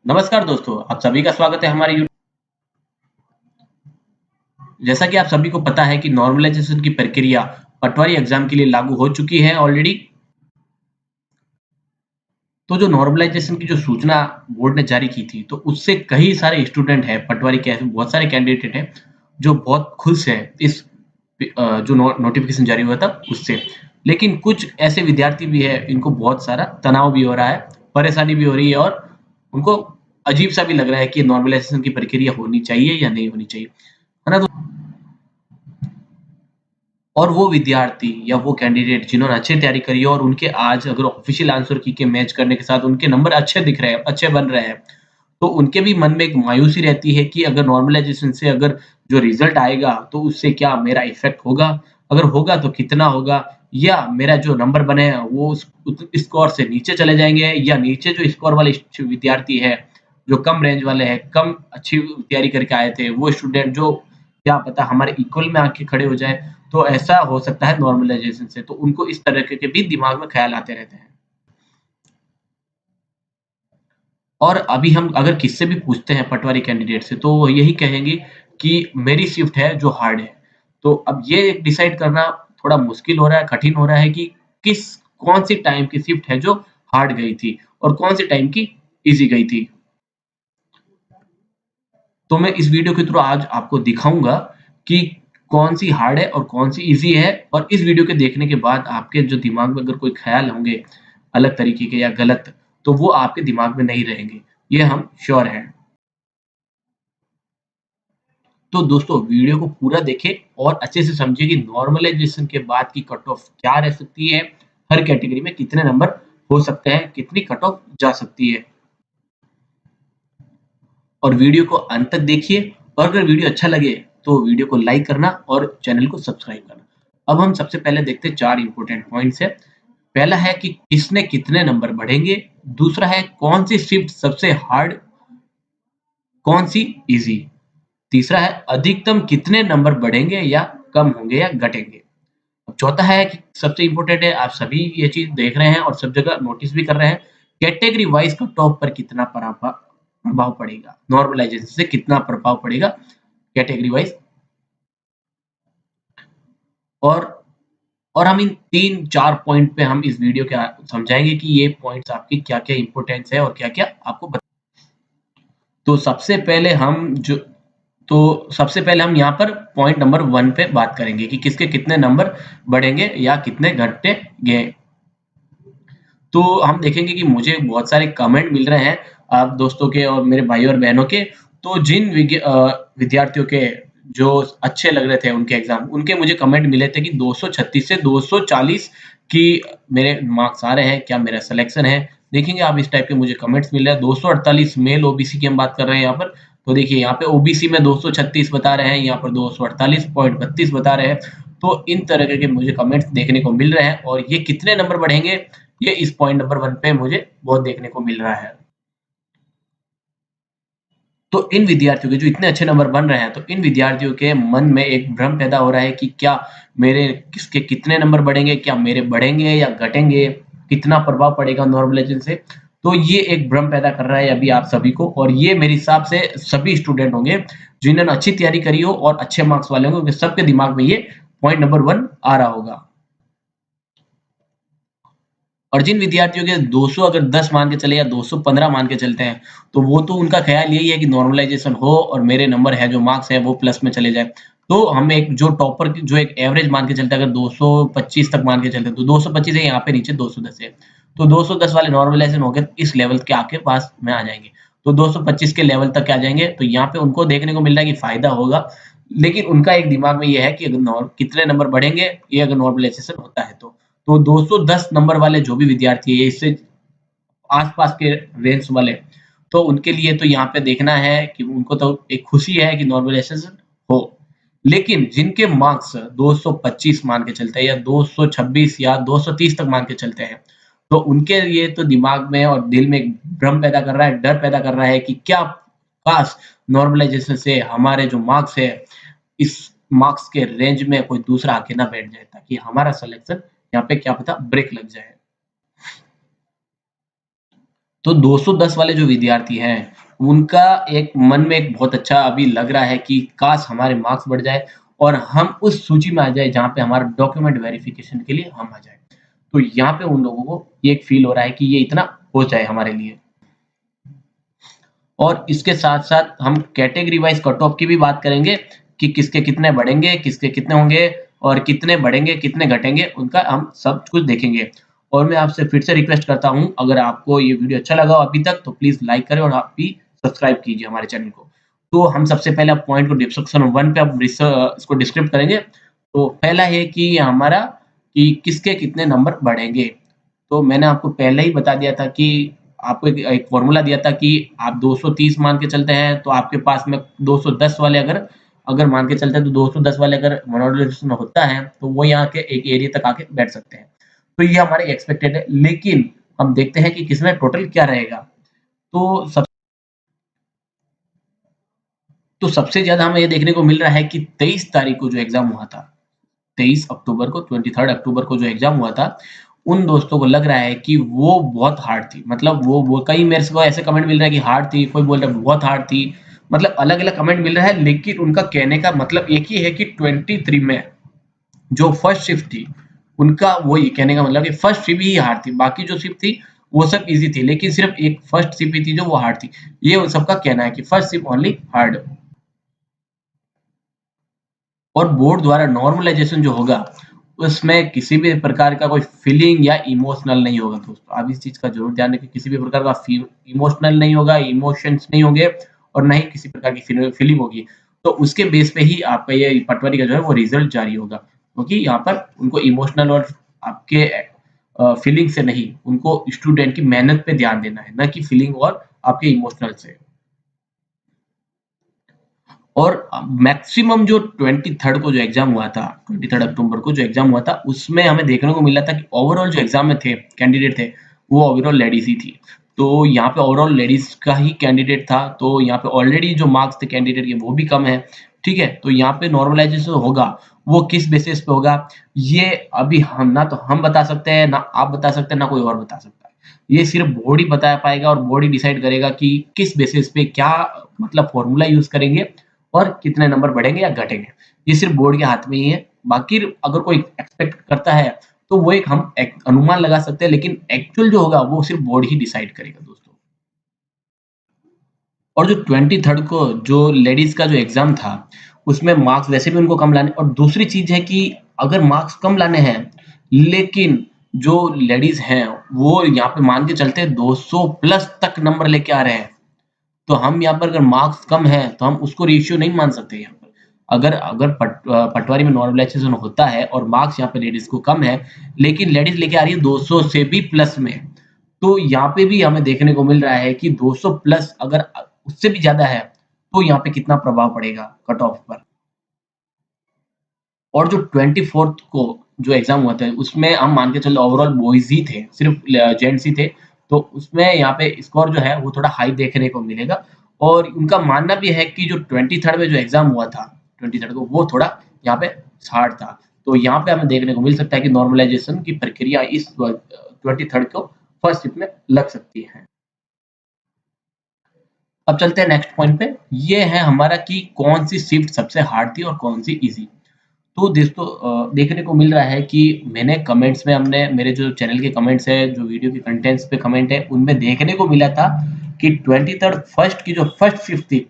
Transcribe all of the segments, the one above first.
नमस्कार दोस्तों, आप सभी का स्वागत है हमारे यू जैसा कि आप सभी को पता है कि नॉर्मलाइजेशन की प्रक्रिया पटवारी एग्जाम के लिए लागू हो चुकी है ऑलरेडी। तो जो नॉर्मलाइजेशन की जो सूचना बोर्ड ने जारी की थी, तो उससे कई सारे स्टूडेंट हैं, पटवारी के बहुत सारे कैंडिडेट हैं, जो बहुत खुश हैं इस जो नोटिफिकेशन जारी हुआ था उससे। लेकिन कुछ ऐसे विद्यार्थी भी हैं, इनको बहुत सारा तनाव भी हो रहा है, परेशानी भी हो रही है और उनको अजीब सा भी लग रहा है कि नॉर्मलाइजेशन की प्रक्रिया होनी चाहिए या नहीं होनी चाहिए, है ना? तो और वो विद्यार्थी या वो कैंडिडेट जिन्होंने अच्छी तैयारी करी है और उनके आज अगर ऑफिशियल आंसर की के मैच करने के साथ उनके नंबर अच्छे दिख रहे हैं, अच्छे बन रहे हैं, तो उनके भी मन में एक मायूसी रहती है कि अगर नॉर्मलाइजेशन से अगर जो रिजल्ट आएगा, तो उससे क्या मेरा इफ़ेक्ट होगा? अगर होगा तो कितना होगा? या मेरा जो नंबर बने हैं वो उस स्कोर से नीचे चले जाएँगे या नीचे जो स्कोर वाले विद्यार्थी हैं, जो कम रेंज वाले हैं, कम अच्छी तैयारी करके आए थे, वो स्टूडेंट जो क्या पता हमारे इक्वल में आके खड़े हो जाएँ, तो ऐसा हो सकता है नॉर्मलाइजेशन से, तो उनको इस तरह के भी दिमाग में ख़्याल आते रहते हैं। और अभी हम अगर किससे भी पूछते हैं पटवारी कैंडिडेट से, तो वो यही कहेंगे कि मेरी शिफ्ट है जो हार्ड है। तो अब ये डिसाइड करना थोड़ा मुश्किल हो रहा है, कठिन हो रहा है कि किस कौन-सी टाइम की शिफ्ट है जो हार्ड गई थी और कौन-सी टाइम की ईज़ी गई थी। तो मैं इस वीडियो के थ्रू आज आपको दिखाऊँगा कि कौन-सी हार्ड है और कौन-सी ईज़ी है और इस वीडियो के देखने के बाद आपके जो दिमाग में अगर कोई ख़्याल होंगे, अलग तरीके के या गलत, तो वो आपके दिमाग में नहीं रहेंगे। ये हम श्योर हैं। तो दोस्तों वीडियो को पूरा देखें और अच्छे से समझिए कि नॉर्मलाइजेशन के बाद की कट ऑफ क्या रह सकती है, हर कैटेगरी में कितने नंबर हो सकते हैं, कितनी कट ऑफ जा सकती है। और वीडियो को अंत तक देखिए और अगर वीडियो अच्छा लगे तो वीडियो को लाइक करना और चैनल को सब्सक्राइब करना। अब हम सबसे पहले देखते हैं 4 इंपॉर्टेंट पॉइंट्स है। पहला है कि किसने कितने नंबर बढ़ेंगे, दूसरा है कौन सी शिफ्ट सबसे हार्ड, कौन सी ईज़ी, तीसरा है अधिकतम कितने नंबर बढ़ेंगे या कम होंगे या घटेंगे। अब चौथा है कि सबसे इम्पोर्टेंट है, आप सभी ये चीज़ देख रहे हैं और सब जगह नोटिस भी कर रहे हैं, कैटेगरी वाइज़ कट ऑफ पर कितना प्रभाव पड़ेगा, नॉर्मलाइज़ेशन से कितना प्रभाव पड़ेगा कैटेगरी वाइज़। और और हम इन 3-4 पॉइंट पे हम इस वीडियो के समझाएँगे कि ये पॉइंट्स आपकी क्या-क्या इम्पोर्टेंस है और क्या-क्या आपको तो सबसे पहले हम यहाँ पर पॉइंट नंबर 1 पे बात करेंगे कि किसके कितने नंबर बढ़ेंगे या कितने घटेंगे। तो हम देखेंगे कि मुझे बहुत सारे कमेंट मिल रहे हैं आप दोस्तों के और मेरे भाई और बहनों के। तो जिन विद्यार्थियों के जो अच्छे लग रहे थे उनके एग्ज़ाम, उनके मुझे कमेंट मिले थे कि 236 से 240 की मेरे मार्क्स आ रहे हैं, क्या मेरा सिलेक्शन है? देखेंगे आप इस टाइप के मुझे कमेंट्स मिल रहे हैं। 248 मेल ओबीसी की हम बात कर रहे हैं यहाँ पर। तो देखिए यहाँ पे ओबीसी में 236 बता रहे हैं, यहाँ पर 248.32 बता रहे हैं। तो इन तरह के मुझे कमेंट्स देखने को मिल रहे हैं और ये कितने नंबर बढ़ेंगे ये इस पॉइंट नंबर 1 पे मुझे बहुत देखने को मिल रहा है। तो इन विद्यार्थियों के जो इतने अच्छे नंबर बन रहे हैं, तो इन विद्यार्थियों के मन में एक भ्रम पैदा हो रहा है कि क्या मेरे किसके कितने नंबर बढ़ेंगे? क्या मेरे बढ़ेंगे या घटेंगे? कितना प्रभाव पड़ेगा नॉर्मलाइजेशन से? तो ये एक भ्रम पैदा कर रहा है अभी आप सभी को और ये मेरे हिसाब से सभी स्टूडेंट होंगे, जिन्होंने अच्छी तैयारी करी हो और अच्छे मार्क्स वाले होंगे, उनके सबके दिमाग में ये पॉइंट नंबर 1 आ रहा होगा। और जिन विद्यार्थियों के 200 अगर 10 मान के चले या 215 मान के चलते हैं, तो वो तो उनका ख़्याल यही है कि नॉर्मलाइज़ेशन हो और मेरे नंबर है, जो मार्क्स है वो प्लस में चले जाएँ। तो हम एक जो टॉपर की जो एक एवरेज मान के चलते हैं, अगर 225 तक मान के चलते हैं, तो 225 है, यहाँ पे नीचे 210 है। तो 210 वाले नॉर्मलाइज़ेशन हो गए, इस लेवल के आपके पास में आ जाएँगे। तो 225 के लेवल तक आ जाएँगे, तो यहाँ पे उनको देखने को मिल रहा है कि फ़ायदा होगा। लेकिन उनका एक दिमाग में ये है कि अगर कितने नंबर बढ़ेंगे, ये अगर नॉर्मलाइज़ेशन होता है तो। तो 210 नंबर वाले जो भी विद्यार्थी है, इससे आस-पास के रेंज वाले, तो उनके लिए तो यहाँ पे देखना है कि उनको तो एक खुशी है कि नॉर्मलाइज़ेशन हो। लेकिन जिनके मार्क्स 225 मान के चलते हैं या 226 या 230 तक मान के चलते हैं, तो उनके लिए तो दिमाग में और दिल में एक भ्रम पैदा कर रहा है, डर पैदा कर रहा है कि क्या काश नॉर्मलाइज़ेशन से हमारे जो मार्क्स है, इस मार्क्स के रेंज में कोई दूसरा आके ना बैठ जाए, ताकि हमारा सिलेक्शन यहाँ पे क्या पता ब्रेक लग जाए। तो 210 वाले जो विद्यार्थी हैं, उनका एक मन में एक बहुत अच्छा अभी लग रहा है कि काश हमारे मार्क्स बढ़ जाए और हम उस सूची में आ जाए जहाँ पे हमारा डॉक्यूमेंट वेरिफिकेशन के लिए हम आ जाएँ। तो यहाँ पे उन लोगों को ये एक फ़ील हो रहा है कि ये इतना हो जाए हमारे लिए। और इसके साथ-साथ हम कैटेगरी वाइज़ कट ऑफ की भी बात करेंगे कि किसके कितने बढ़ेंगे, किसके कितने होंगे और कितने बढ़ेंगे, कितने घटेंगे, उनका हम सब कुछ देखेंगे। और मैं आपसे फिर से रिक्वेस्ट करता हूँ, अगर आपको ये वीडियो अच्छा लगा हो अभी तक, तो प्लीज़ लाइक करें और आप भी सब्सक्राइब कीजिए हमारे चैनल को। तो हम सबसे पहले आप पॉइंट को सेक्शन 1 पे अब इसको डिस्क्रिप्ट करेंगे। तो पहला है कि हमारा कि किसके कितने नंबर बढ़ेंगे। तो मैंने आपको पहले ही बता दिया था कि आपको एक एक फ़ॉर्मूला दिया था कि आप 230 मान के चलते हैं, तो आपके पास में 210 वाले अगर अगर मान के चलते हैं, तो 210 वाले अगर मोनोडोलेशन होता है, तो वो यहाँ के एक एरिया तक आके बैठ सकते हैं। तो ये हमारे एक्सपेक्टेड है, लेकिन हम देखते हैं कि किसमें टोटल क्या रहेगा। तो सब तो सबसे ज़्यादा हमें ये देखने को मिल रहा है कि 23 तारीख को जो एग्ज़ाम हुआ था, 23 अक्टूबर को 23 अक्टूबर को जो एग्ज़ाम हुआ था, उन दोस्तों को लग रहा है कि वो बहुत हार्ड थी। मतलब वो कई मेरे को ऐसे कमेंट मिल रहा है कि हार्ड थी, कोई बोल रहा है बहुत हार्ड थी। मतलब अलग-अलग कमेंट मिल रहा है, लेकिन उनका कहने का मतलब एक ही है कि 23 में जो फर्स्ट शिफ्ट थी, उनका वही कहने का मतलब कि फर्स्ट शिफ्ट ही हार्ड थी। बाकी जो शिफ्ट थी, वो सब ईज़ी थी, लेकिन सिर्फ़ एक फर्स्ट शिफ्ट ही थी जो वो हार्ड थी। ये उन सबका कहना है कि फर्स्ट शिफ्ट ओनली हार्ड। और बोर्ड द्वारा नॉर्मलाइज़ेशन जो होगा, उसमें किसी भी प्रकार का कोई फीलिंग या इमोशनल नहीं होगा दोस्तों। आप इस चीज़ का ज़रूर ध्यान रखें, किसी भी प्रकार का इमोशनल नहीं होगा, इमोशंस नहीं होंगे और ना ही किसी प्रकार की फीलिंग होगी। तो उसके बेस पे ही आपका ये पटवारी का जो है वो रिज़ल्ट जारी होगा। क्योंकि यहाँ पर उनको इमोशनल और आपके फीलिंग से नहीं, उनको स्टूडेंट की मेहनत पे ध्यान देना है, ना कि फीलिंग और आपके इमोशनल से। और मैक्सिमम जो 23rd को जो एग्ज़ाम हुआ था, 23rd अक्टूबर को जो एग्ज़ाम हुआ था, उसमें हमें देखने को मिला था कि ओवरऑल जो एग्ज़ाम में थे, कैंडिडेट थे, वो ओवरऑल लेडीज़ ही थी। तो यहाँ पे ओवरऑल लेडीज़ का ही कैंडिडेट था, तो यहाँ पे ऑलरेडी जो मार्क्स थे कैंडिडेट के वो भी कम है, ठीक है? तो यहाँ पे नॉर्मलाइज़ेशन होगा, वो किस बेसिस पे होगा, ये अभी हम ना तो हम बता सकते हैं, ना आप बता सकते हैं, ना कोई और बता सकता है। ये सिर्फ़ बोर्ड ही बता पाएगा और बोर्ड ही डिसाइड करेगा कि किस बेसिस पे क्या मतलब फ़ॉर्मूला यूज़ करेंगे और कितने नंबर बढ़ेंगे या घटेंगे। ये सिर्फ़ बोर्ड के हाथ में ही है। बाकी अगर कोई एक्सपेक्ट करता है, तो वो एक हम एक अनुमान लगा सकते हैं, लेकिन एक्चुअल जो होगा वो सिर्फ़ बोर्ड ही डिसाइड करेगा दोस्तों। और जो 23rd को जो लेडीज़ का जो एग्ज़ाम था, उसमें मार्क्स वैसे भी उनको कम लाने और दूसरी चीज़ है कि अगर मार्क्स कम लाने हैं, लेकिन जो लेडीज़ हैं, वो यहाँ पे मान के चलते हैं 200 प्लस तक नंबर लेके आ रहे हैं। तो हम यहाँ पर अगर मार्क्स कम हैं, तो हम उसको रेशियो नहीं मान सकते यहाँ पर। अगर अगर पटवारी में नॉर्मलाइज़ेशन होता है और मार्क्स यहाँ पे लेडीज़ को कम है, लेकिन लेडीज़ लेके आ रही है 200 से भी प्लस में, तो यहाँ पे भी हमें देखने को मिल रहा है कि 200 प्लस अगर उससे भी ज़्यादा है, तो यहाँ पे कितना प्रभाव पड़ेगा कट ऑफ पर। और जो 24th को जो एग्ज़ाम हुआ था, उसमें हम मान के चलो ओवरऑल बॉयज़ ही थे, सिर्फ़ जेंट्स ही थे। तो उसमें यहाँ पे स्कोर जो है वो थोड़ा हाई देखने को मिलेगा और उनका मानना भी है कि जो 23rd में जो एग्ज़ाम हुआ था, 23rd को वो थोड़ा यहाँ पे हार्ड था। तो यहाँ पे हमें देखने को मिल सकता है कि नॉर्मलाइज़ेशन की प्रक्रिया इस 23rd को फर्स्ट शिफ्ट में लग सकती है। अब चलते हैं नेक्स्ट पॉइंट पे। ये है हमारा कि कौन-सी शिफ्ट सबसे हार्ड थी और कौन-सी ईज़ी। तो देखने को मिल रहा है कि मैंने कमेंट्स में हमने मेरे जो चैनल के कमेंट्स हैं, जो वीडियो के कंटेंट्स पे कमेंट है, उनमें देखने को मिला था कि 23rd फर्स्ट की जो फर्स्ट शिफ्ट थी,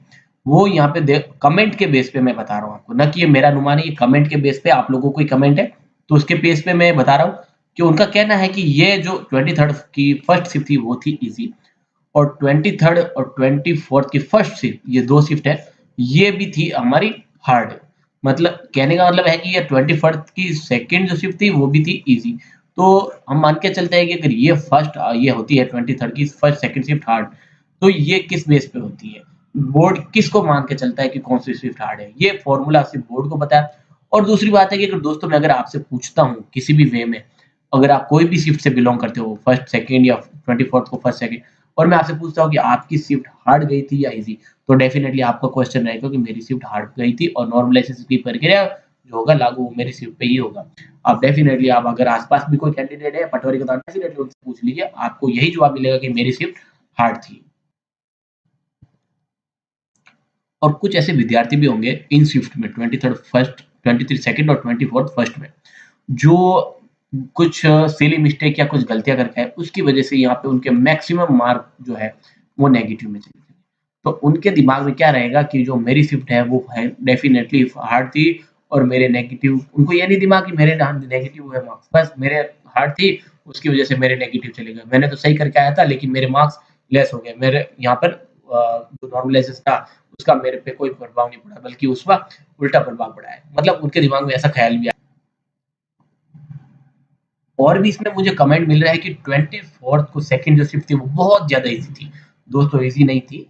वो यहाँ पे दे कमेंट के बेस पे मैं बता रहा हूँ आपको, ना कि ये मेरा अनुमान है, ये कमेंट के बेस पे आप लोगों को ही कमेंट है, तो उसके बेस पे मैं बता रहा हूँ कि उनका कहना है कि ये जो 23rd की फर्स्ट शिफ्ट थी, वो थी ईज़ी और 23rd और 24th की फर्स्ट शिफ्ट ये 2 शिफ्ट है, ये भी थी हमारी हार्ड। मतलब कहने का मतलब है कि ये 21st की सेकंड जो शिफ्ट थी वो भी थी ईज़ी। तो हम मान के चलते हैं कि अगर ये ये होती है 23rd की फर्स्ट सेकंड शिफ्ट हार्ड, तो ये किस बेस पे होती है? बोर्ड किसको मान के चलता है कि कौन-सी शिफ्ट हार्ड है? ये फ़ॉर्मूला सिर्फ़ बोर्ड को पता है। और दूसरी बात है कि अगर दोस्तों मैं अगर आपसे पूछता हूँ किसी भी वे में, अगर आप कोई भी शिफ्ट से बिलॉन्ग करते हो, फर्स्ट, सेकंड या 24th को फर्स्ट, सेकंड और मैं आपसे पूछता हूँ कि आपकी शिफ्ट हार्ड गई थी या ईज़ी? तो डेफिनिटली आपका क्वेश्चन रहेगा कि मेरी शिफ्ट हार्ड गई थी और नॉर्मलाइज़ेशन की प्रक्रिया जो होगा लागू वो मेरी शिफ्ट पे ही होगा। आप डेफिनिटली आप अगर आस-पास भी कोई कैंडिडेट है पटवारी का तो डेफिनिटली उनसे पूछ लीजिए, आपको यही जवाब मिलेगा कि मेरी शिफ्ट हार्ड थी। और कुछ ऐसे विद्यार्थी भी होंगे इन शिफ्ट में 23rd फर्स्ट, 23 सेकंड और 24th फर्स्ट में, जो कुछ सिली मिस्टेक या कुछ गलतियाँ करके आए, उसकी वजह से यहाँ पे उनके मैक्सिमम मार्क जो है वो नेगेटिव में चले गए। तो उनके दिमाग में क्या रहेगा कि जो मेरी शिफ्ट है वो है डेफिनिटली हार्ड थी और मेरे नेगेटिव, उनको ये नहीं दिमाग कि मेरे नेगेटिव हुए मार्क्स, बस मेरे हार्ड थी उसकी वजह से मेरे नेगेटिव चले गए। मैंने तो सही करके आया था लेकिन मेरे मार्क्स लेस हो गए। मेरे यहाँ पर जो नॉर्मलाइजेशन था उसका मेरे पे कोई प्रभाव नहीं पड़ा, बल्कि उसका उल्टा प्रभाव पड़ा है। मतलब उनके दिमाग में ऐसा ख्याल भी आया। और भी इसमें मुझे कमेंट मिल रहा है कि 24th को सेकंड जो शिफ्ट थी वो बहुत ज़्यादा ईज़ी थी। दोस्तों ईज़ी नहीं थी,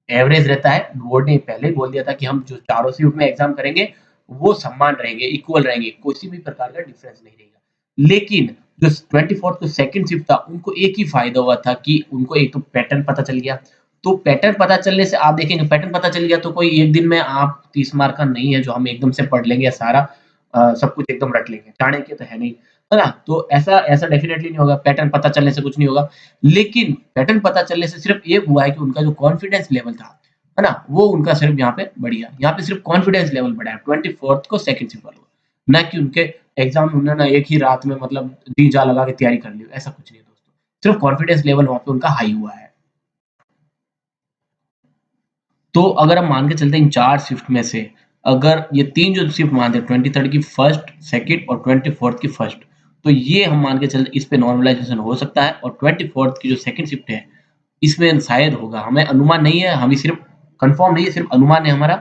एवरेज रहता है। बोर्ड ने पहले ही बोल दिया था कि हम जो चारों शिफ्ट में एग्ज़ाम करेंगे, वो समान रहेंगे, इक्वल रहेंगे, किसी भी प्रकार का डिफरेंस नहीं रहेगा। लेकिन जो 24th को सेकंड शिफ्ट था, उनको एक ही फ़ायदा हुआ था कि उनको एक तो पैटर्न पता चल गया। तो पैटर्न पता चलने से आप देखेंगे, पैटर्न पता चल गया तो कोई एक दिन में आप 30 मार्क का नहीं है जो हम एकदम से पढ़ लेंगे या सारा सब कुछ एकदम रट लेंगे। चाणक्य तो है नहीं, है ना? तो ऐसा ऐसा डेफिनिटली नहीं होगा, पैटर्न पता चलने से कुछ नहीं होगा। लेकिन पैटर्न पता चलने से सिर्फ एक हुआ है कि उनका जो कॉन्फिडेंस लेवल था, है ना? वो उनका सिर्फ यहाँ पे बढ़ गया। यहाँ पे सिर्फ कॉन्फिडेंस लेवल बढ़ा है 24th को सेकंड शिफ्ट वालों का। ना कि उनके एग्ज़ाम उन्होंने एक ही रात में मतलब जी-जान लगा के तैयारी कर ली, ऐसा कुछ नहीं है दोस्तों। सिर्फ कॉन्फिडेंस लेवल वहाँ पे उनका हाई हुआ है। तो अगर हम मान के चलते हैं इन 4 शिफ्ट में से, अगर ये 3 जो शिफ्ट मानते हैं 23rd की फर्स्ट, सेकंड और 24th की फर्स्ट, तो ये हम मान के चलते इस पे नॉर्मलाइज़ेशन हो सकता है। और 24th की जो सेकंड शिफ्ट है, इसमें शायद होगा। हमें अनुमान नहीं है, हमें सिर्फ कन्फर्म नहीं है, सिर्फ अनुमान है हमारा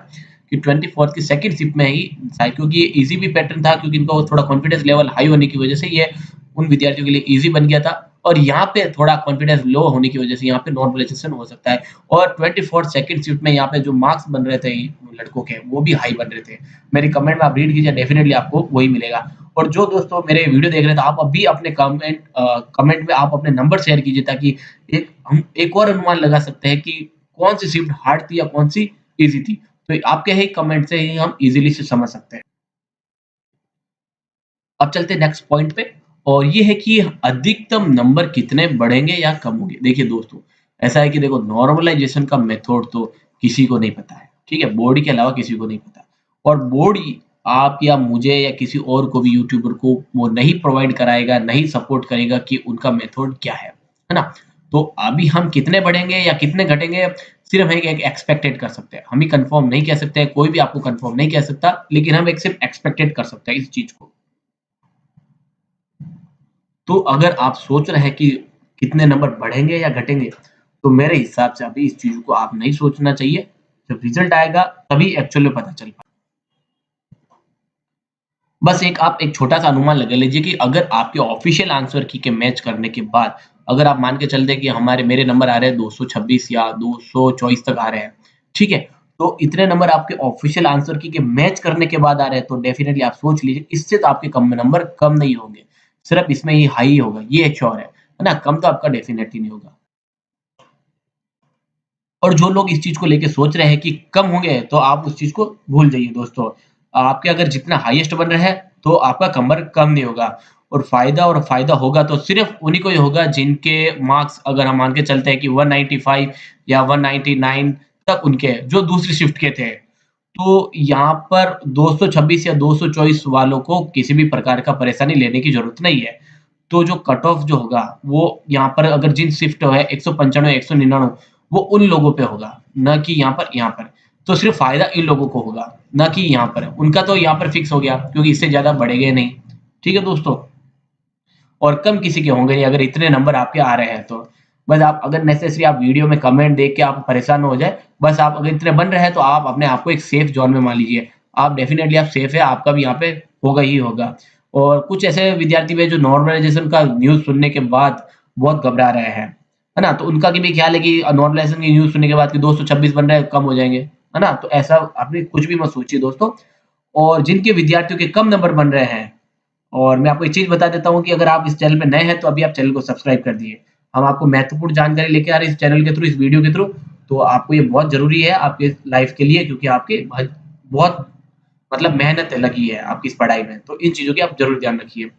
कि 24th की सेकंड शिफ्ट में ही शायद, क्योंकि ये ईज़ी भी पैटर्न था, क्योंकि इनका वो थोड़ा कॉन्फिडेंस लेवल हाई होने की वजह से ये उन विद्यार्थियों के लिए ईज़ी बन गया था। और यहाँ पे थोड़ा कॉन्फिडेंस लो होने की वजह से यहाँ पे नॉर्मलाइज़ेशन हो सकता है। और 24th सेकंड शिफ्ट में यहाँ पे जो मार्क्स बन रहे थे लड़कों के, वो भी हाई बन रहे थे। मेरी कमेंट में आप रीड कीजिए, डेफिनिटली आपको वही मिलेगा। और जो दोस्तों मेरे वीडियो देख रहे थे, आप अभी अपने कमेंट में आप अपने नंबर शेयर कीजिए, ताकि हम एक और अनुमान लगा सकते हैं कि कौन सी शिफ्ट हार्ड थी या कौन सी ईज़ी थी। तो आपके ही कमेंट से ही हम ईज़िली से समझ सकते हैं। अब चलते हैं नेक्स्ट पॉइंट पे, और ये है कि अधिकतम नंबर कितने बढ़ेंगे या कम होंगे। देखिए दोस्तों, ऐसा है कि देखो, नॉर्मलाइजेशन का मेथड तो किसी को नहीं पता है, ठीक है? बोर्ड के अलावा किसी को नहीं पता। और बोर्ड ही आप या मुझे या किसी और को भी, यूट्यूबर को, वो नहीं प्रोवाइड कराएगा, नहीं सपोर्ट करेगा कि उनका मेथड क्या है ना? तो अभी हम कितने बढ़ेंगे या कितने घटेंगे, सिर्फ एक एक्सपेक्टेड कर सकते हैं। हम ही कंफर्म नहीं कह सकते हैं, कोई भी आपको कंफर्म नहीं कह सकता, लेकिन हम एक सिर्फ एक्सपेक्टेड कर सकते हैं इस चीज को। तो अगर आप सोच रहे हैं कि कितने नंबर बढ़ेंगे या घटेंगे, तो मेरे हिसाब से अभी इस चीज़ को आप नहीं सोचना चाहिए। जब रिज़ल्ट आएगा तभी एक्चुअल में पता चल पाएगा। बस एक छोटा-सा अनुमान लगा लीजिए कि अगर आपके ऑफ़िशियल आंसर की के मैच करने के बाद, अगर आप मान के चलते हैं कि मेरे नंबर आ रहे हैं 226 या 224 तक आ रहे हैं, ठीक है? तो इतने नंबर आपके ऑफ़िशियल आंसर की के मैच करने के बाद आ रहे हैं, तो डेफ़िनिटली आप सोच लीजिए, इससे तो आपके कम नंबर कम नहीं होंगे। सिर्फ़ इसमें ही हाई होगा, ये एक श्योर है ना? कम तो आपका डेफ़िनिटली नहीं होगा। और जो लोग इस चीज़ को लेके सोच रहे हैं कि कम होंगे, तो आप उस चीज़ को भूल जाइए दोस्तों। आपके अगर जितना हाईएस्ट बन रहा है, तो आपका नंबर कम नहीं होगा। और फ़ायदा होगा तो सिर्फ़ उन्हीं को ही होगा जिनके मार्क्स, अगर हम मान के चलते हैं कि 195 या 199 तक उनके, जो दूसरी शिफ्ट के थे। तो यहाँ पर 226 या 224 वालों को किसी भी प्रकार का परेशानी लेने की ज़रूरत नहीं है। तो जो कट ऑफ जो होगा, वो यहाँ पर अगर जिन शिफ्ट है 195 199, वो उन लोगों पे होगा, ना कि यहाँ पर। तो सिर्फ़ फ़ायदा इन लोगों को होगा, ना कि यहाँ पर। उनका तो यहाँ पर फिक्स हो गया, क्योंकि इससे ज़्यादा बढ़ेंगे नहीं। ठीक है दोस्तों? और कम किसी के होंगे नहीं, अगर इतने नंबर आपके आ रहे हैं तो। बस आप अगर नेसेसरी आप वीडियो में कमेंट देख के आप परेशान ना हो जाए, बस आप अगर इतने बन रहे हैं तो आप अपने आप को एक सेफ ज़ोन में मान लीजिए। आप डेफ़िनिटली आप सेफ है, आपका भी यहाँ पे होगा ही होगा। और कुछ ऐसे विद्यार्थी भी हैं जो नॉर्मलाइज़ेशन का न्यूज़ सुनने के बाद बहुत घबरा रहे हैं, है ना? तो उनका भी ख़्याल है कि नॉर्मलाइज़ेशन की न्यूज़ सुनने के बाद कि 226 बन रहे हैं, कम हो जाएँगे, है ना? तो ऐसा आपने कुछ भी मत सोचिए दोस्तों। और जिनके विद्यार्थियों के कम नंबर बन रहे हैं, और मैं आपको एक चीज़ बता देता हूँ कि अगर आप इस चैनल पे नए हैं, तो अभी आप चैनल को सब्सक्राइब कर दिए। हम आपको महत्वपूर्ण जानकारी लेके आ रहे हैं इस चैनल के थ्रू, इस वीडियो के थ्रू। तो आपको ये बहुत ज़रूरी है आपके लाइफ़ के लिए, क्योंकि आपके बहुत मतलब मेहनत लगी है आपकी इस पढ़ाई में। तो इन चीज़ों की आप ज़रूर ध्यान रखिए।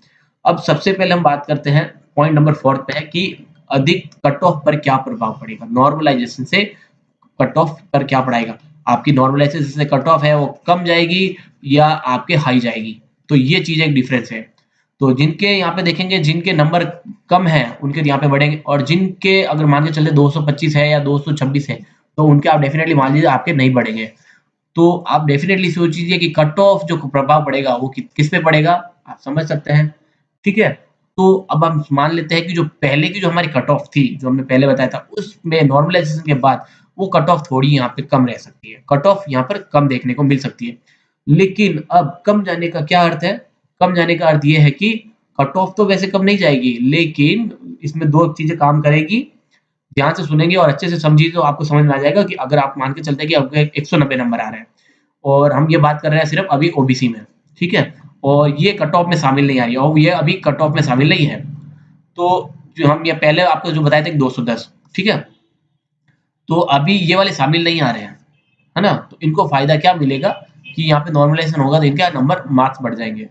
अब सबसे पहले हम बात करते हैं, पॉइंट नंबर 4 पे है कि अधिक कट ऑफ पर क्या प्रभाव पड़ेगा, नॉर्मलाइजेशन से कट ऑफ पर क्या पड़ेगा, आपकी नॉर्मलाइजेशन से कट ऑफ है वो कम जाएगी या आपके हाई जाएगी। तो ये चीज एक डिफरेंस है। तो जिनके यहाँ पे देखेंगे जिनके नंबर कम है उनके यहाँ पे बढ़ेंगे, और जिनके अगर मान के चले 225 है या 226 है तो उनके आप डेफिनेटली मान लीजिए आपके नहीं बढ़ेंगे। तो आप डेफिनेटली सोचिए कि कट ऑफ जो प्रभाव पड़ेगा वो किस पे पड़ेगा, आप समझ सकते हैं। ठीक है, तो अब हम मान लेते हैं कि जो पहले की जो हमारी कट ऑफ थी, जो हमने पहले बताया था, उसमें नॉर्मलाइजेशन के बाद वो कट ऑफ थोड़ी यहाँ पे कम रह सकती है, कट ऑफ यहाँ पर कम देखने को मिल सकती है। लेकिन अब कम जाने का क्या अर्थ है, कम जाने का अर्थ ये है कि कट ऑफ तो वैसे कम नहीं जाएगी, लेकिन इसमें दो चीजें काम करेगी। ध्यान से सुनेंगे और अच्छे से समझिए तो आपको समझ में आ जाएगा कि अगर आप मान के चलते हैं कि आपके 190 नंबर आ रहे हैं और हम ये बात कर रहे हैं सिर्फ अभी ओबीसी में, ठीक है, और ये कट ऑफ में शामिल नहीं आ रही है और ये अभी कट ऑफ में शामिल नहीं है। तो जो हम ये पहले आपको जो बताए थे 210, ठीक है, तो अभी ये वाले शामिल नहीं आ रहे हैं, है ना, तो इनको फायदा क्या मिलेगा कि यहाँ पे नॉर्मलाइजेशन होगा तो इनके नंबर मार्क्स बढ़ जाएंगे।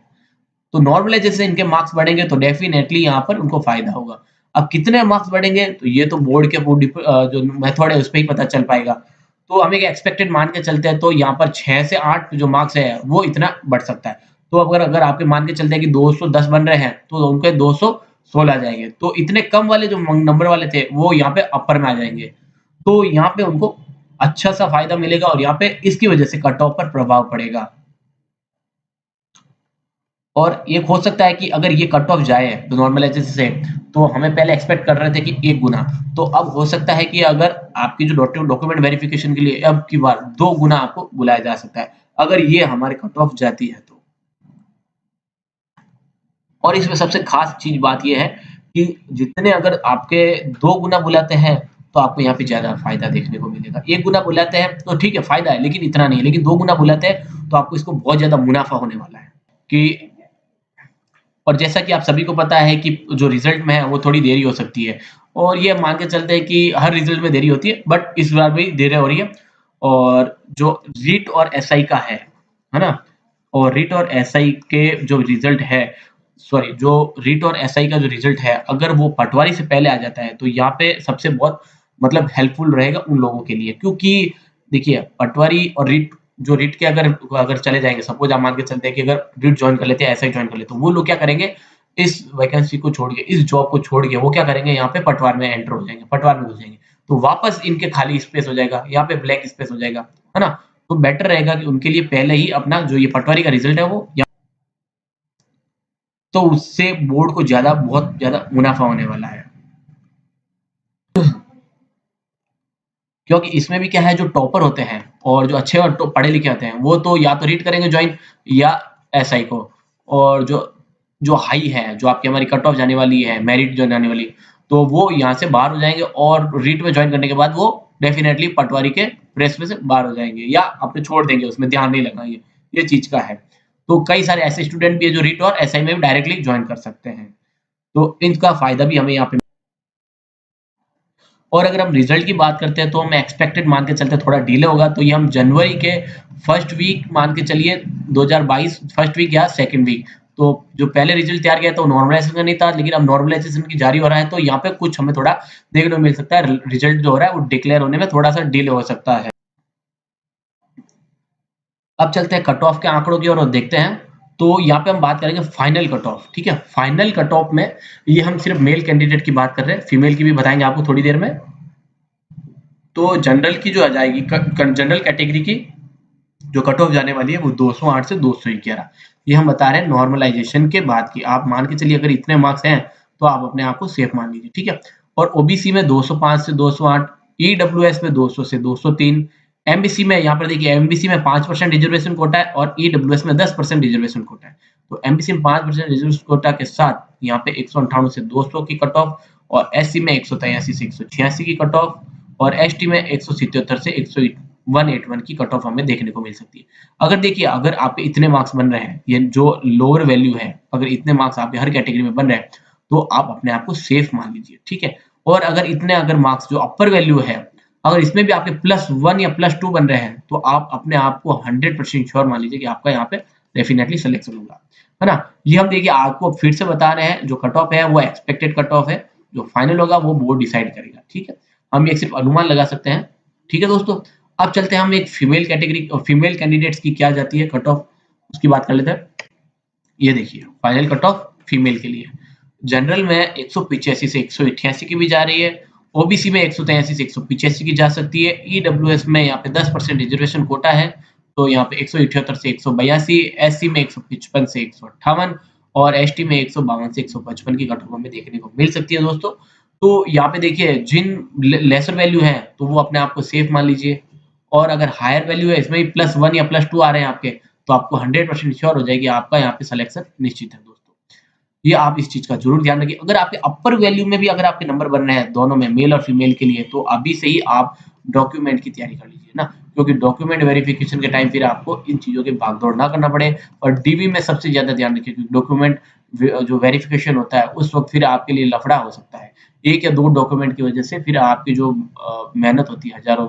तो नॉर्मलाइजेशन से इनके मार्क्स बढ़ेंगे तो डेफिनेटली यहाँ पर उनको फायदा होगा। अब कितने मार्क्स बढ़ेंगे तो ये तो बोर्ड के जो मेथड है उस पे ही पता चल पाएगा। तो हम एक एक्सपेक्टेड मान के चलते हैं तो यहाँ पर 6 से 8 जो मार्क्स है वो इतना बढ़ सकता है। तो अगर अगर आपके मान के चलते हैं कि 210 बन रहे हैं तो उनके 216 जाएंगे, तो इतने कम वाले जो नंबर वाले थे वो यहाँ पे अपर में आ जाएंगे। तो यहाँ पे उनको अच्छा सा फायदा मिलेगा और यहाँ पे इसकी वजह से कट ऑफ पर प्रभाव पड़ेगा। और ये हो सकता है कि अगर ये कट ऑफ जाए तो नॉर्मलाइजेशन से, तो हमें पहले एक्सपेक्ट कर रहे थे कि 1 गुना, तो अब हो सकता है कि अगर आपकी जो डॉक्यूमेंट वेरिफिकेशन के लिए अब की बार 2 गुना आपको बुलाया जा सकता है, अगर ये हमारे कट ऑफ जाती है तो। और इसमें सबसे खास चीज बात ये है कि जितने अगर आपके 2 गुना बुलाते हैं तो आपको यहाँ पे ज्यादा फायदा देखने को मिलेगा। 1 गुना बुलाते हैं तो ठीक है फायदा है लेकिन इतना नहीं है, लेकिन 2 गुना बुलाते हैं तो आपको इसको बहुत ज्यादा मुनाफा होने वाला है कि। और जैसा कि आप सभी को पता है कि जो रिजल्ट में है वो थोड़ी देरी हो सकती है, और ये मान के चलते हैं कि हर रिजल्ट में देरी होती है बट इस बार भी देरी हो रही है। और जो रीट और एसआई का है ना, और रीट और एसआई के जो रिजल्ट है, सॉरी जो रीट और एसआई का जो रिजल्ट है अगर वो पटवारी से पहले आ जाता है तो यहाँ पे सबसे बहुत मतलब हेल्पफुल रहेगा उन लोगों के लिए, क्योंकि देखिए पटवारी और रीट, जो रीट के अगर अगर चले जाएंगे, सपोज आप मान के चलते हैं कि अगर रीट ज्वाइन कर लेते हैं एसआई ज्वाइन कर लेते हैं, तो वो लोग क्या करेंगे, इस वैकेंसी को छोड़ के इस जॉब को छोड़ के वो क्या करेंगे यहाँ पे पटवार में एंटर हो जाएंगे, पटवार में घुस जाएंगे, तो वापस इनके खाली स्पेस हो जाएगा, यहाँ पे ब्लैंक स्पेस हो जाएगा, है ना। तो बेटर रहेगा कि उनके लिए पहले ही अपना जो ये पटवारी का रिजल्ट है वो, तो उससे बोर्ड को ज्यादा बहुत ज्यादा मुनाफा होने वाला है। क्योंकि इसमें भी क्या है, जो टॉपर होते हैं और जो अच्छे और पढ़े लिखे होते हैं वो तो या तो रीड करेंगे ज्वाइन या एसआई को, और जो जो हाई है, जो आपकी हमारी कट ऑफ जाने वाली है, मेरिट जो जाने वाली, तो वो यहाँ से बाहर हो जाएंगे और रीट में ज्वाइन करने के बाद वो डेफिनेटली पटवारी के रेस में से बाहर हो जाएंगे या अपने छोड़ देंगे, उसमें ध्यान नहीं लगाएंगे, ये चीज का है। तो कई सारे ऐसे स्टूडेंट भी है जो रीट और एसआई में भी डायरेक्टली ज्वाइन कर सकते हैं, तो इनका फायदा भी हमें यहाँ पे। और अगर हम रिजल्ट की बात करते हैं तो हम एक्सपेक्टेड मान के चलते हैं थोड़ा डिले होगा, तो ये हम जनवरी के फर्स्ट वीक मान के चलिए, 2022 फर्स्ट वीक या सेकंड वीक। तो जो पहले रिजल्ट तैयार किया था वो नॉर्मलाइजेशन का नहीं था, लेकिन अब नॉर्मलाइजेशन की जारी हो रहा है तो यहाँ पे कुछ हमें थोड़ा देखने को मिल सकता है, रिजल्ट जो हो रहा है वो डिक्लेयर होने में थोड़ा सा डिले हो सकता है। अब चलते हैं कट ऑफ के आंकड़ों की ओर और देखते हैं। तो यहाँ पे हम बात करेंगे फाइनल कट ऑफ, ठीक है, फाइनल कट ऑफ में ये हम सिर्फ मेल कैंडिडेट की बात कर रहे हैं, फीमेल की भी बताएंगे आपको थोड़ी देर में। तो जनरल की जो आ जाएगी, जनरल कैटेगरी की जो कट ऑफ जाने वाली है वो 208 से 211, ये हम बता रहे हैं नॉर्मलाइजेशन के बाद की। आप मान के चलिए अगर इतने मार्क्स हैं तो आप अपने आप को सेफ मान लीजिए, ठीक है। और ओबीसी में 205 से 208, ईडब्ल्यूएस में 200 से 203, एमबीसी में यहाँ पर देखिए एमबीसी में 5% रिजर्वेशन कोटा है और ईडब्ल्यूएस में 10% रिजर्वेशन कोटा है। तो एमबीसी में 5% रिजर्वेशन कोटा के साथ यहाँ पे 198 से 200 की कट ऑफ, और एससी में 183 से 186 की कट ऑफ, और एसटी में 177 से 181 की कट ऑफ हमें देखने को मिल सकती है। अगर देखिए अगर आपके इतने मार्क्स बन रहे हैं, ये जो लोअर वैल्यू है, अगर इतने मार्क्स आपके हर कैटेगरी में बन रहे हैं तो आप अपने आप को सेफ मान लीजिए, ठीक है। और अगर इतने अगर मार्क्स जो अपर वैल्यू है, अगर इसमें भी आपके +1 या +2 बन रहे हैं तो आप अपने आप को 100% श्योर मान लीजिए कि आपका यहाँ पे डेफिनेटली सिलेक्शन होगा, है ना। ये हम देखिए आपको फिर से बता रहे हैं, जो कट ऑफ है वो एक्सपेक्टेड कट ऑफ है, जो फाइनल होगा वो बोर्ड डिसाइड करेगा, ठीक है। हम एक सिर्फ अनुमान लगा सकते हैं, ठीक है दोस्तों। अब चलते हैं हम एक फीमेल कैटेगरी फीमेल कैंडिडेट्स की क्या जाती है कट ऑफ, उसकी बात कर लेते हैं। ये देखिए फाइनल कट ऑफ फीमेल के लिए जनरल में 185 से 188 की भी जा रही है, ओबीसी में 183 से 185 की जा सकती है, ईडब्ल्यूएस में यहाँ पे 10% रिजर्वेशन कोटा है, तो यहाँ पे 178 से 182, एससी में 155 से 158 और एसटी में 152 से 155 की कट ऑफ हमें देखने को मिल सकती है दोस्तों। तो यहाँ पे देखिए जिन लेसर वैल्यू है तो वो अपने आप को सेफ मान लीजिए, और अगर हायर वैल्यू है इसमें भी +1 या +2 आ रहे हैं आपके, तो आपको 100% श्योर हो जाएगी आपका यहाँ पे सिलेक्शन निश्चित है दोस्तों। ये आप इस चीज़ का ज़रूर ध्यान रखिए। अगर आपके अपर वैल्यू में भी अगर आपके नंबर बन रहे हैं दोनों में मेल और फीमेल के लिए, तो अभी से ही आप डॉक्यूमेंट की तैयारी कर लीजिए ना, क्योंकि डॉक्यूमेंट वेरिफिकेशन के टाइम फिर आपको इन चीज़ों की भाग-दौड़ ना करना पड़े। और डीवी में सबसे ज़्यादा ध्यान रखिए क्योंकि डॉक्यूमेंट जो वेरिफिकेशन होता है उस वक़्त फिर आपके लिए लफड़ा हो सकता है। 1 या 2 डॉक्यूमेंट की वजह से फिर आपकी जो मेहनत होती है हज़ारों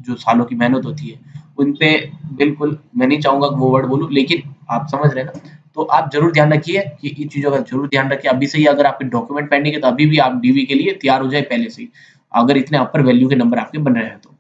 जो सालों की मेहनत होती है, उन पे बिल्कुल मैं नहीं चाहूँगा वो वर्ड बोलूँ, लेकिन आप समझ रहे हैं ना? तो आप ज़रूर ध्यान रखिए कि इन चीज़ों का ज़रूर ध्यान रखिए। अभी से ही अगर आपके डॉक्यूमेंट पेंडिंग है तो अभी भी आप डीवी के लिए तैयार हो जाए पहले से ही, अगर इतने अपर वैल्यू के नंबर आपके बन रहे हैं तो।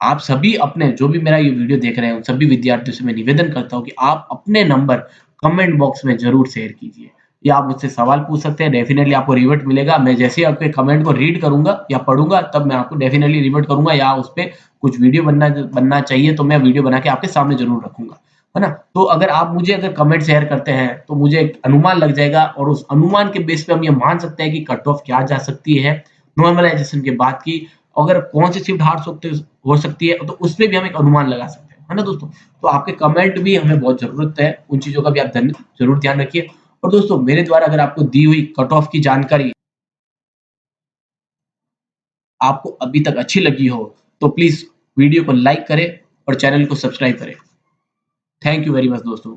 आप सभी अपने जो भी मेरा ये वीडियो देख रहे हैं, उन सभी विद्यार्थियों से मैं निवेदन करता हूँ कि आप अपने नंबर कमेंट बॉक्स में ज़रूर शेयर कीजिए, या आप मुझसे सवाल पूछ सकते हैं, डेफ़िनेटली आपको रिवर्ट मिलेगा। मैं जैसे ही आपके कमेंट को रीड करूँगा या पढ़ूँगा, तब मैं आपको डेफ़िनेटली रिवर्ट करूँगा, या उस पे कुछ वीडियो बनना बनना चाहिए तो मैं वीडियो बना के आपके सामने ज़रूर रखूँगा, है ना? तो अगर आप मुझे अगर कमेंट शेयर करते हैं, तो मुझे एक अनुमान लग जाएगा और उस अनुमान के बेस पे हम ये मान सकते हैं कि कट ऑफ क्या जा सकती है, नॉर्मलाइज़ेशन के बाद की, अगर कौन सी शिफ्ट हार्ड हो सकती है, तो उसपे भी हम एक अनुमान लगा सकते हैं, है ना दोस्तों? तो आपके कमेंट भी हमें बहुत ज़रूरत है, उन चीज़ों का भी आप ज़रूर ध्यान रखिए। और दोस्तों मेरे द्वारा अगर आपको दी हुई कट ऑफ की जानकारी आपको अभी तक अच्छी लगी हो, तो प्लीज़ वीडियो को लाइक करें और चैनल को सब्सक्राइब करें। थैंक यू वेरी मच दोस्तों।